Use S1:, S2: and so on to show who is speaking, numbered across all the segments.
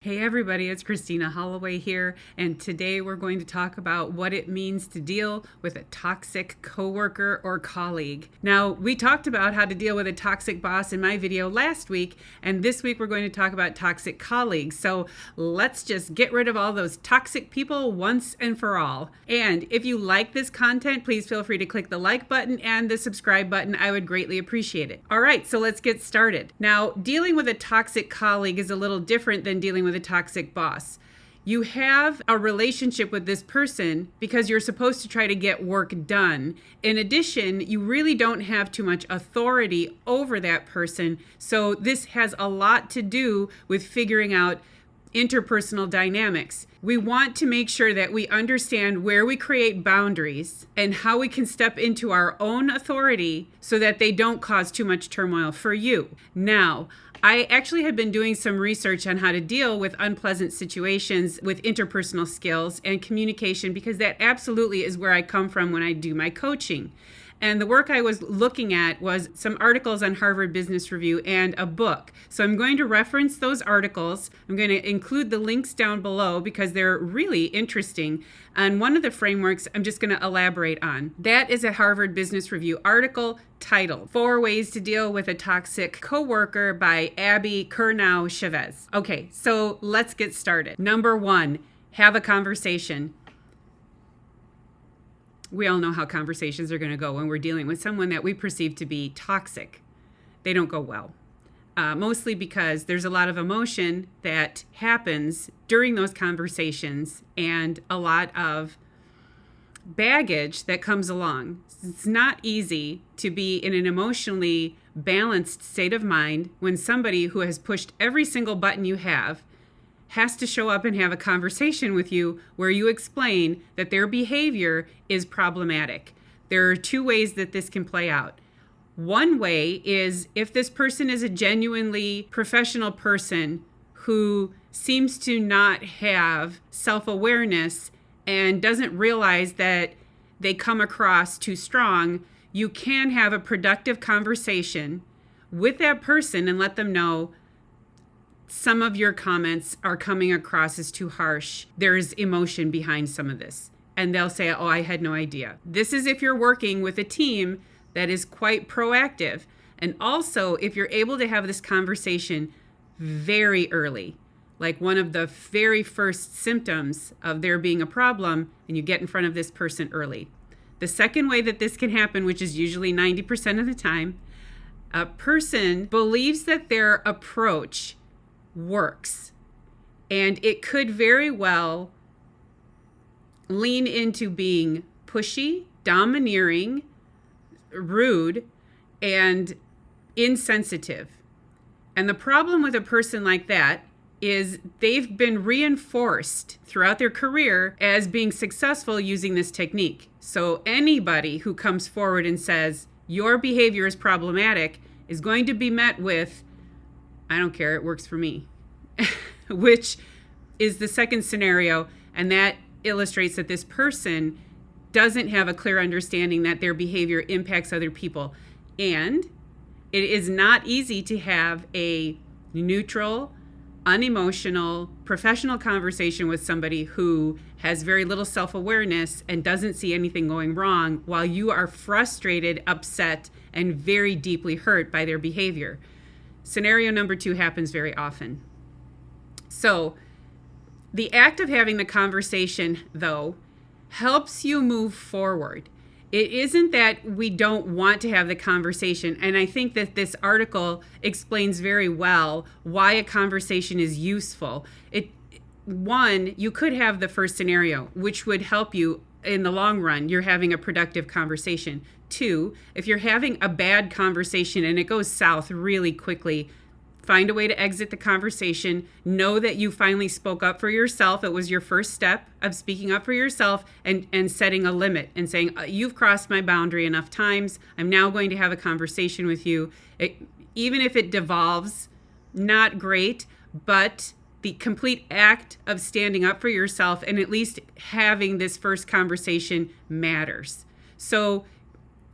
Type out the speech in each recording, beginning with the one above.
S1: Hey everybody, it's Christina Holloway here, and today we're going to talk about what it means to deal with a toxic coworker or colleague. Now, we talked about how to deal with a toxic boss in my video last week, and this week we're going to talk about toxic colleagues. So let's just get rid of all those toxic people once and for all. And if you like this content, please feel free to click the like button and the subscribe button. I would greatly appreciate it. All right, so let's get started. Now, dealing with a toxic colleague is a little different than dealing with a toxic boss. You have a relationship with this person because you're supposed to try to get work done. In addition, you really don't have too much authority over that person. So this has a lot to do with figuring out interpersonal dynamics. We want to make sure that we understand where we create boundaries and how we can step into our own authority so that they don't cause too much turmoil for you. Now, I actually had been doing some research on how to deal with unpleasant situations with interpersonal skills and communication, because that absolutely is where I come from when I do my coaching. And the work I was looking at was some articles on Harvard Business Review and a book. So I'm going to reference those articles. I'm going to include the links down below because they're really interesting. And one of the frameworks I'm just going to elaborate on. That is a Harvard Business Review article titled 4 Ways to Deal with a Toxic Coworker by Abby Kurnow-Chavez. Okay, so let's get started. Number 1, have a conversation. We all know how conversations are going to go when we're dealing with someone that we perceive to be toxic. They don't go well, mostly because there's a lot of emotion that happens during those conversations and a lot of baggage that comes along. It's not easy to be in an emotionally balanced state of mind when somebody who has pushed every single button you have has to show up and have a conversation with you where you explain that their behavior is problematic. There are 2 ways that this can play out. One way is if this person is a genuinely professional person who seems to not have self-awareness and doesn't realize that they come across too strong, you can have a productive conversation with that person and let them know, some of your comments are coming across as too harsh. There's emotion behind some of this. And they'll say, oh, I had no idea. This is if you're working with a team that is quite proactive. And also, if you're able to have this conversation very early, like one of the very first symptoms of there being a problem, and you get in front of this person early. The second way that this can happen, which is usually 90% of the time, a person believes that their approach works, and it could very well lean into being pushy, domineering, rude, and insensitive. And the problem with a person like that is they've been reinforced throughout their career as being successful using this technique. So anybody who comes forward and says your behavior is problematic is going to be met with, I don't care, it works for me, which is the second scenario. And that illustrates that this person doesn't have a clear understanding that their behavior impacts other people. And it is not easy to have a neutral, unemotional, professional conversation with somebody who has very little self-awareness and doesn't see anything going wrong while you are frustrated, upset, and very deeply hurt by their behavior. Scenario number 2 happens very often. So the act of having the conversation, though, helps you move forward. It isn't that we don't want to have the conversation. And I think that this article explains very well why a conversation is useful. One, you could have the first scenario, which would help you in the long run. You're having a productive conversation. 2, if you're having a bad conversation and it goes south really quickly, find a way to exit the conversation. Know that you finally spoke up for yourself. It was your first step of speaking up for yourself and setting a limit and saying, you've crossed my boundary enough times. I'm now going to have a conversation with you. Even if it devolves, not great, but the complete act of standing up for yourself and at least having this first conversation matters. So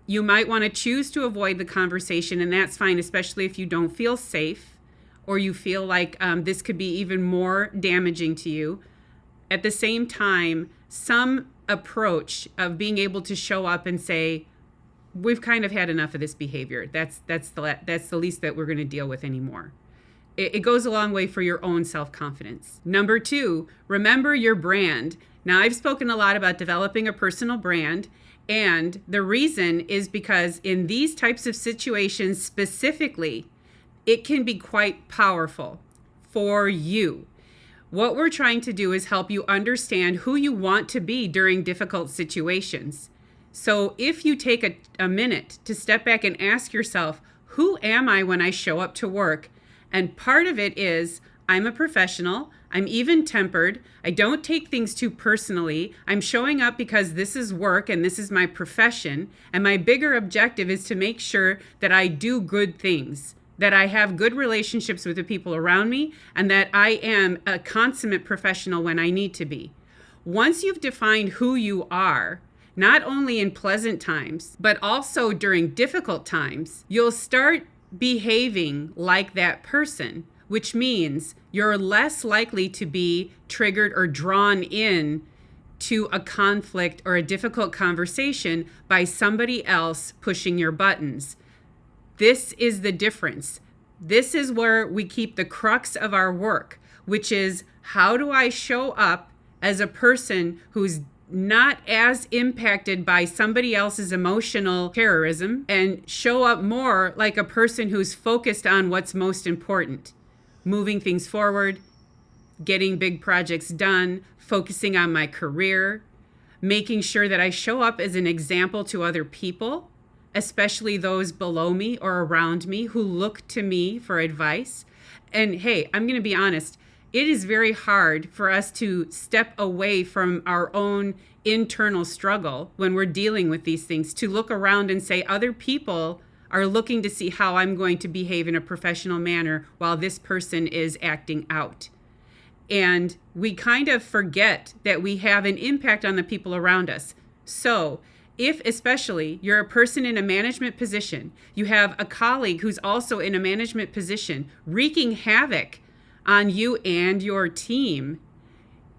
S1: you might want to choose to avoid the conversation, and that's fine, especially if you don't feel safe, or you feel like this could be even more damaging to you. At the same time, some approach of being able to show up and say, we've kind of had enough of this behavior. That's the least that we're going to deal with anymore. It goes a long way for your own self-confidence. Number 2, remember your brand. Now, I've spoken a lot about developing a personal brand, and the reason is because in these types of situations specifically, it can be quite powerful for you. What we're trying to do is help you understand who you want to be during difficult situations. So if you take a minute to step back and ask yourself, who am I when I show up to work? And part of it is, I'm a professional, I'm even-tempered, I don't take things too personally, I'm showing up because this is work and this is my profession, and my bigger objective is to make sure that I do good things, that I have good relationships with the people around me, and that I am a consummate professional when I need to be. Once you've defined who you are, not only in pleasant times, but also during difficult times, you'll start behaving like that person, which means you're less likely to be triggered or drawn in to a conflict or a difficult conversation by somebody else pushing your buttons. This is the difference. This is where we keep the crux of our work, which is, how do I show up as a person who's not as impacted by somebody else's emotional terrorism, and show up more like a person who's focused on what's most important, moving things forward, getting big projects done, focusing on my career, making sure that I show up as an example to other people, especially those below me or around me who look to me for advice. And hey, I'm going to be honest, it is very hard for us to step away from our own internal struggle when we're dealing with these things, to look around and say other people are looking to see how I'm going to behave in a professional manner while this person is acting out. And we kind of forget that we have an impact on the people around us. So if especially you're a person in a management position, you have a colleague who's also in a management position wreaking havoc on you and your team,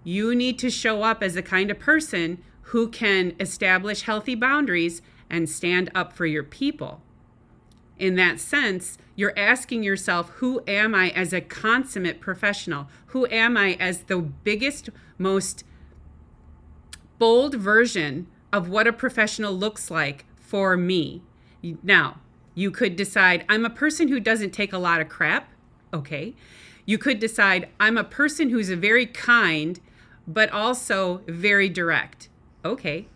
S1: you need to show up as the kind of person who can establish healthy boundaries and stand up for your people. In that sense, you're asking yourself, who am I as a consummate professional? Who am I as the biggest, most bold version of what a professional looks like for me? Now, you could decide, I'm a person who doesn't take a lot of crap. Okay. You could decide, I'm a person who's very kind, but also very direct. Okay.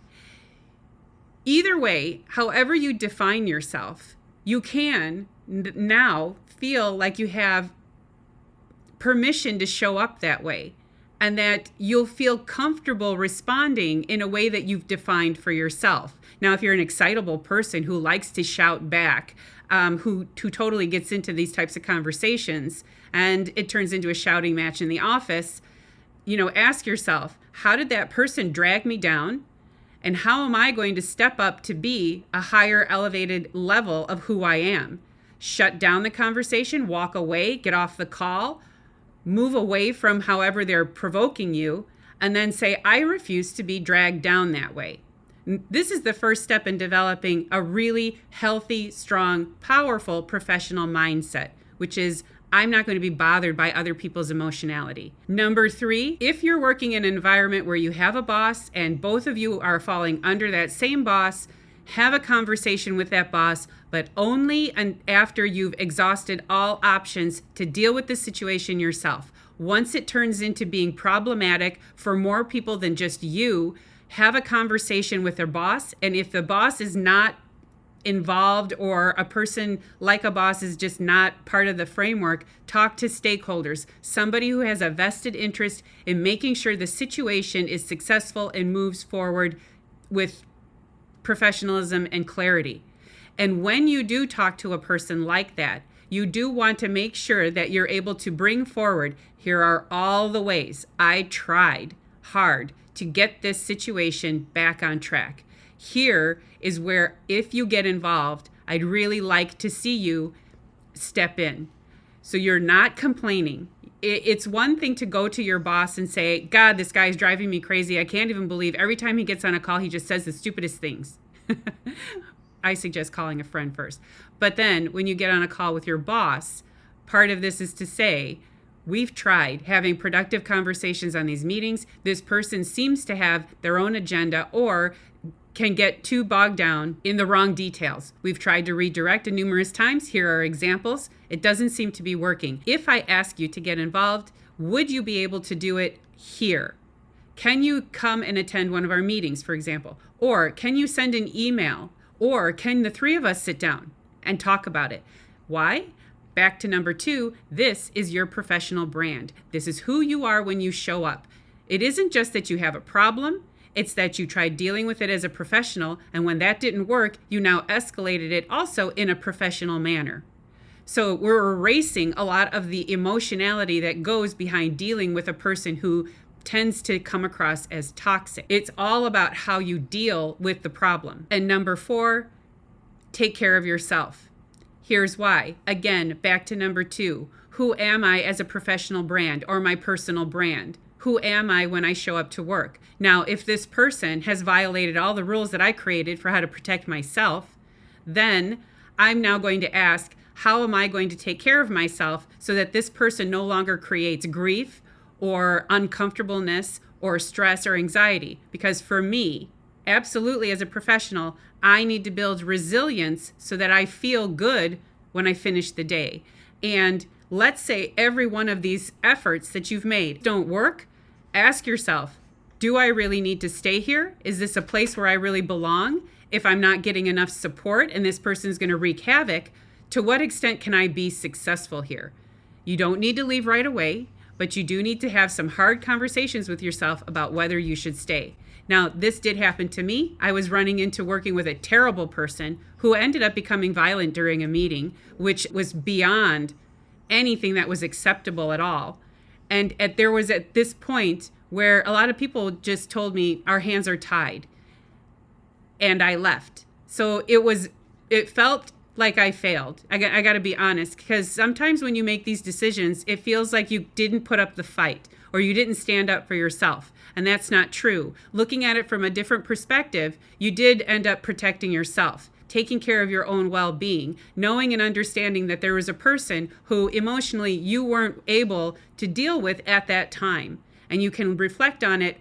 S1: Either way, however you define yourself, you can now feel like you have permission to show up that way, and that you'll feel comfortable responding in a way that you've defined for yourself. Now, if you're an excitable person who likes to shout back, who totally gets into these types of conversations, and it turns into a shouting match in the office, ask yourself, how did that person drag me down? And how am I going to step up to be a higher elevated level of who I am? Shut down the conversation, walk away, get off the call, move away from however they're provoking you, and then say, I refuse to be dragged down that way. This is the first step in developing a really healthy, strong, powerful professional mindset, which is, I'm not going to be bothered by other people's emotionality. Number 3, if you're working in an environment where you have a boss and both of you are falling under that same boss, have a conversation with that boss, but only after you've exhausted all options to deal with the situation yourself. Once it turns into being problematic for more people than just you, have a conversation with their boss. And if the boss is not involved, or a person like a boss is just not part of the framework, talk to stakeholders, somebody who has a vested interest in making sure the situation is successful and moves forward with professionalism and clarity. And when you do talk to a person like that, you do want to make sure that you're able to bring forward, here are all the ways I tried hard to get this situation back on track. Here is where, if you get involved, I'd really like to see you step in. So you're not complaining. It's one thing to go to your boss and say, God, this guy's driving me crazy. I can't even believe every time he gets on a call, he just says the stupidest things. I suggest calling a friend first. But then when you get on a call with your boss, part of this is to say, we've tried having productive conversations on these meetings. This person seems to have their own agenda or can get too bogged down in the wrong details. We've tried to redirect numerous times. Here are examples. It doesn't seem to be working. If I ask you to get involved, would you be able to do it here? Can you come and attend one of our meetings, for example? Or can you send an email? Or can the three of us sit down and talk about it? Why? Back to number 2, this is your professional brand. This is who you are when you show up. It isn't just that you have a problem. It's that you tried dealing with it as a professional, and when that didn't work, you now escalated it also in a professional manner. So we're erasing a lot of the emotionality that goes behind dealing with a person who tends to come across as toxic. It's all about how you deal with the problem. And number 4, take care of yourself. Here's why. Again, back to number 2. Who am I as a professional brand or my personal brand? Who am I when I show up to work? Now, if this person has violated all the rules that I created for how to protect myself, then I'm now going to ask, how am I going to take care of myself so that this person no longer creates grief or uncomfortableness or stress or anxiety? Because for me, absolutely as a professional, I need to build resilience so that I feel good when I finish the day. And let's say every one of these efforts that you've made don't work. Ask yourself, do I really need to stay here? Is this a place where I really belong? If I'm not getting enough support and this person's going to wreak havoc, to what extent can I be successful here? You don't need to leave right away, but you do need to have some hard conversations with yourself about whether you should stay. Now, this did happen to me. I was running into working with a terrible person who ended up becoming violent during a meeting, which was beyond anything that was acceptable at all. And there was at this point where a lot of people just told me, our hands are tied. And I left. So it felt like I failed. I got to be honest, because sometimes when you make these decisions, it feels like you didn't put up the fight or you didn't stand up for yourself. And that's not true. Looking at it from a different perspective, you did end up protecting yourself, taking care of your own well-being, knowing and understanding that there was a person who emotionally you weren't able to deal with at that time. And you can reflect on it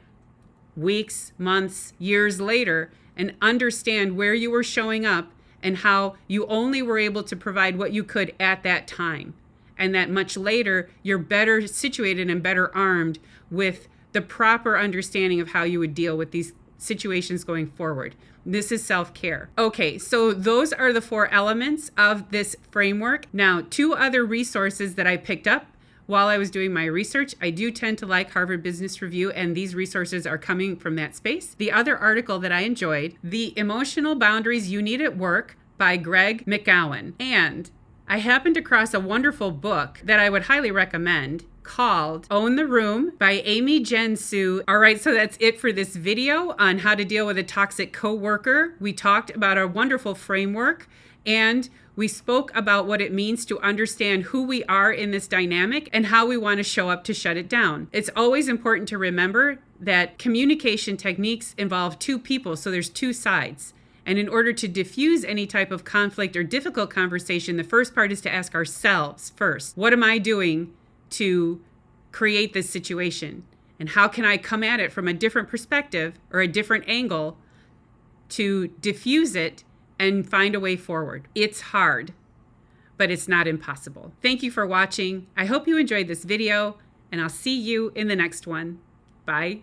S1: weeks, months, years later and understand where you were showing up and how you only were able to provide what you could at that time. And that much later, you're better situated and better armed with the proper understanding of how you would deal with these situations going forward. This is self-care. Okay, so those are the 4 elements of this framework. Now, 2 other resources that I picked up while I was doing my research. I do tend to like Harvard Business Review, and these resources are coming from that space. The other article that I enjoyed, The Emotional Boundaries You Need at Work by Greg McGowan. And I happened across a wonderful book that I would highly recommend called Own the Room by Amy Jen Sue. All right, so that's it for this video on how to deal with a toxic coworker. We talked about a wonderful framework and we spoke about what it means to understand who we are in this dynamic and how we want to show up to shut it down. It's always important to remember that communication techniques involve 2 people, so there's 2 sides. And in order to diffuse any type of conflict or difficult conversation, the first part is to ask ourselves first, what am I doing to create this situation? And how can I come at it from a different perspective or a different angle to diffuse it and find a way forward? It's hard, but it's not impossible. Thank you for watching. I hope you enjoyed this video, and I'll see you in the next one. Bye.